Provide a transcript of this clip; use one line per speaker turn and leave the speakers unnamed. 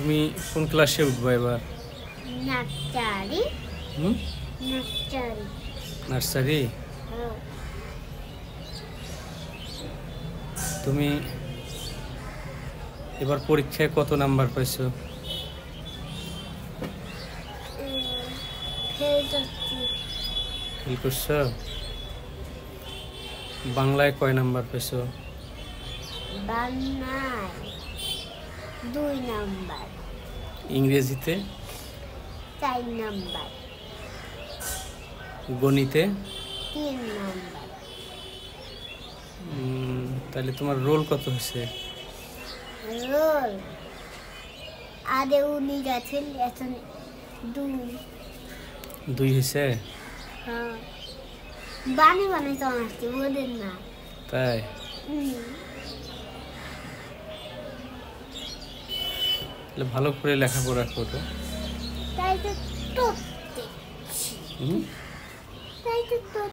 তুমি কোন ক্লাসে উঠবা এবার?
নার্সারি। নার্সারি।
নার্সারি। তুমি এবার পরীক্ষায় কত নাম্বার পাইছো? ফেল করছো? বাংলায় কয় নাম্বার পেছো?
বাংলায় 2 নাম্বার।
ইংরেজিতে?
4 নাম্বার।
গণিতে?
3 নাম্বার।
তাহলে তোমার রোল কত হয়েছে?
রোল আগে 19 আছে, এখন 2
হয়েছে।
হ্যাঁ, বানে তো আসছে বলেন না।
তাই? তাহলে ভালো করে লেখাপড়া করো।
তাই তো।